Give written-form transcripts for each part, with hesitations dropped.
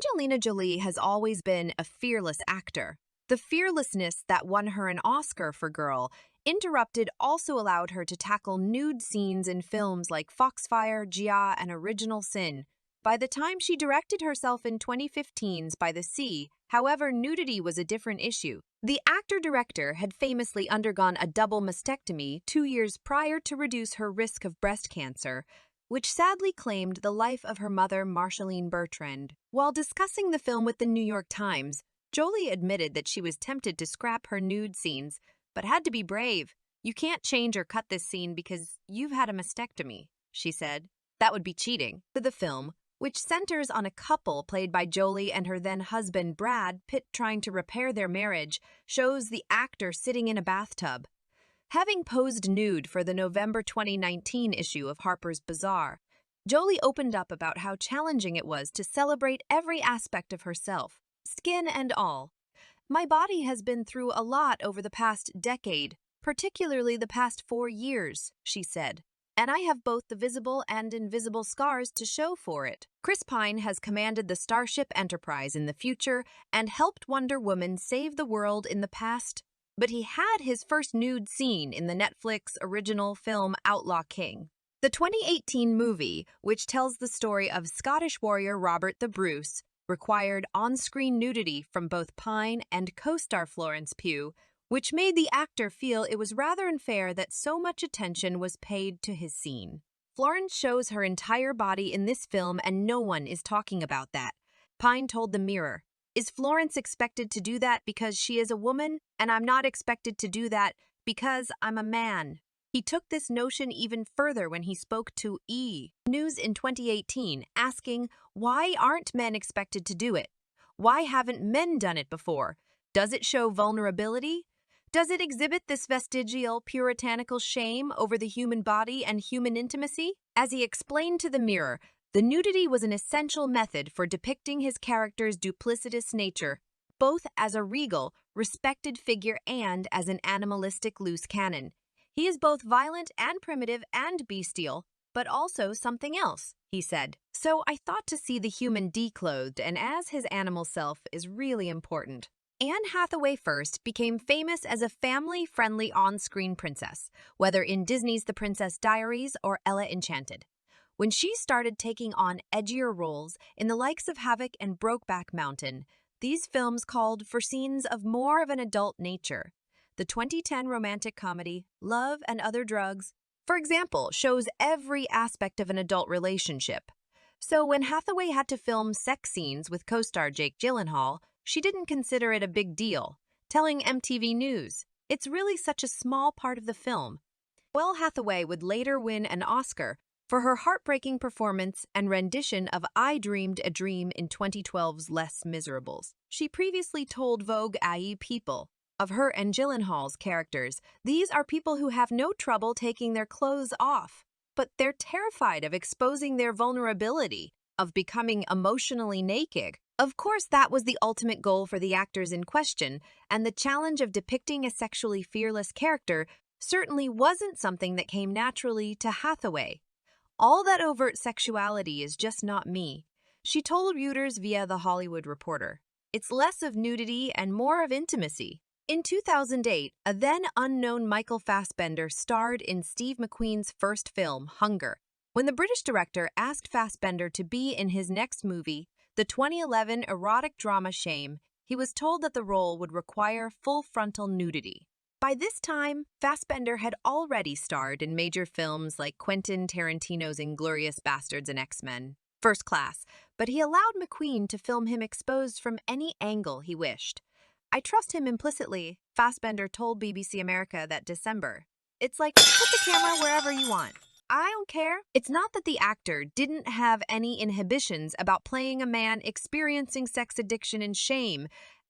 Angelina Jolie has always been a fearless actor. The fearlessness that won her an Oscar for Girl Interrupted also allowed her to tackle nude scenes in films like Foxfire, Gia, and Original Sin. By the time she directed herself in 2015's By the Sea, however, nudity was a different issue. The actor-director had famously undergone a double mastectomy 2 years prior to reduce her risk of breast cancer, which sadly claimed the life of her mother, Marceline Bertrand. While discussing the film with the New York Times, Jolie admitted that she was tempted to scrap her nude scenes, but had to be brave. "You can't change or cut this scene because you've had a mastectomy," she said. That would be cheating. For the film, which centers on a couple played by Jolie and her then-husband Brad Pitt trying to repair their marriage, shows the actor sitting in a bathtub. Having posed nude for the November 2019 issue of Harper's Bazaar, Jolie opened up about how challenging it was to celebrate every aspect of herself, skin and all. "My body has been through a lot over the past decade, particularly the past 4 years," she said. "And I have both the visible and invisible scars to show for it." Chris Pine has commanded the Starship Enterprise in the future and helped Wonder Woman save the world in the past, but he had his first nude scene in the Netflix original film Outlaw King. The 2018 movie, which tells the story of Scottish warrior Robert the Bruce, required on-screen nudity from both Pine and co-star Florence Pugh, which made the actor feel it was rather unfair that so much attention was paid to his scene. Florence shows her entire body in this film and no one is talking about that. Pine told the Mirror, "Is Florence expected to do that because she is a woman, and I'm not expected to do that because I'm a man?" He took this notion even further when he spoke to E! News in 2018, asking, "Why aren't men expected to do it? Why haven't men done it before? Does it show vulnerability? Does it exhibit this vestigial, puritanical shame over the human body and human intimacy?" As he explained to the Mirror, the nudity was an essential method for depicting his character's duplicitous nature, both as a regal, respected figure and as an animalistic loose cannon. "He is both violent and primitive and bestial, but also something else," he said. "So I thought to see the human declothed and as his animal self is really important." Anne Hathaway first became famous as a family-friendly on-screen princess, whether in Disney's The Princess Diaries or Ella Enchanted. When she started taking on edgier roles in the likes of Havoc and Brokeback Mountain, these films called for scenes of more of an adult nature. The 2010 romantic comedy Love and Other Drugs, for example, shows every aspect of an adult relationship. So when Hathaway had to film sex scenes with co-star Jake Gyllenhaal, she didn't consider it a big deal, telling MTV News, "It's really such a small part of the film." Well, Hathaway would later win an Oscar for her heartbreaking performance and rendition of I Dreamed a Dream in 2012's Les Miserables. She previously told Vogue IE People, of her and Gyllenhaal's characters, "These are people who have no trouble taking their clothes off, but they're terrified of exposing their vulnerability, of becoming emotionally naked." Of course, that was the ultimate goal for the actors in question, and the challenge of depicting a sexually fearless character certainly wasn't something that came naturally to Hathaway. "All that overt sexuality is just not me," she told Reuters via The Hollywood Reporter. "It's less of nudity and more of intimacy." In 2008, a then-unknown Michael Fassbender starred in Steve McQueen's first film, Hunger. When the British director asked Fassbender to be in his next movie, the 2011 erotic drama Shame, he was told that the role would require full frontal nudity. By this time, Fassbender had already starred in major films like Quentin Tarantino's Inglourious Basterds and X-Men: First Class, but he allowed McQueen to film him exposed from any angle he wished. "I trust him implicitly," Fassbender told BBC America that December. "It's like, put the camera wherever you want. I don't care." It's not that the actor didn't have any inhibitions about playing a man experiencing sex addiction and shame.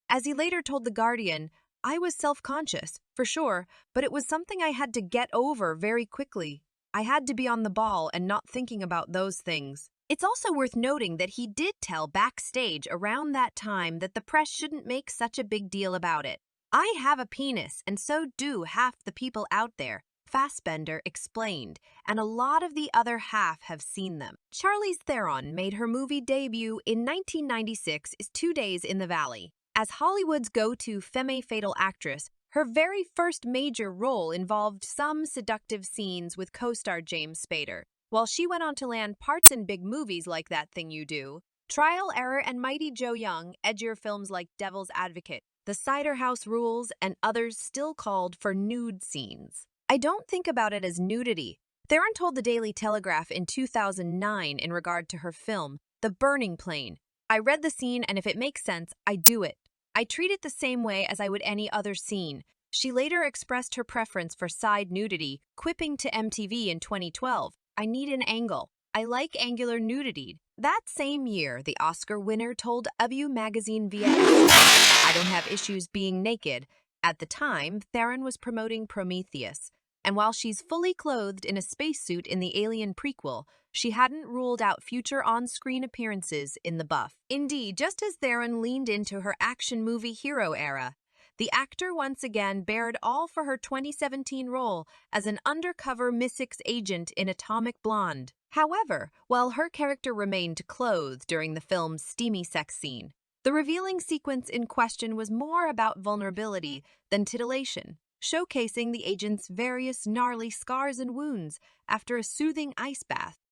As he later told The Guardian, "I was self-conscious, for sure, but it was something I had to get over very quickly. I had to be on the ball and not thinking about those things." It's also worth noting that he did tell backstage around that time that the press shouldn't make such a big deal about it. "I have a penis, and so do half the people out there," Fassbender explained, and a lot of the other half have seen them. Charlize Theron made her movie debut in 1996 is 2 Days in the Valley. As Hollywood's go-to femme fatale actress, her very first major role involved some seductive scenes with co-star James Spader. While she went on to land parts in big movies like That Thing You Do, Trial, Error, and Mighty Joe Young, edgier films like Devil's Advocate, The Cider House Rules, and others still called for nude scenes. I don't think about it as nudity. Theron told the Daily Telegraph in 2009 in regard to her film, The Burning Plane, "I read the scene and if it makes sense, I do it. I treat it the same way as I would any other scene." She later expressed her preference for side nudity, quipping to MTV in 2012, "I need an angle. I like angular nudity." That same year, the Oscar winner told W Magazine via I don't have issues being naked. At the time, Theron was promoting Prometheus, and while she's fully clothed in a spacesuit in the Alien prequel, she hadn't ruled out future on-screen appearances in The Buff. Indeed, just as Theron leaned into her action movie hero era, the actor once again bared all for her 2017 role as an undercover MI6 agent in Atomic Blonde. However, while her character remained clothed during the film's steamy sex scene, the revealing sequence in question was more about vulnerability than titillation, showcasing the agent's various gnarly scars and wounds after a soothing ice bath.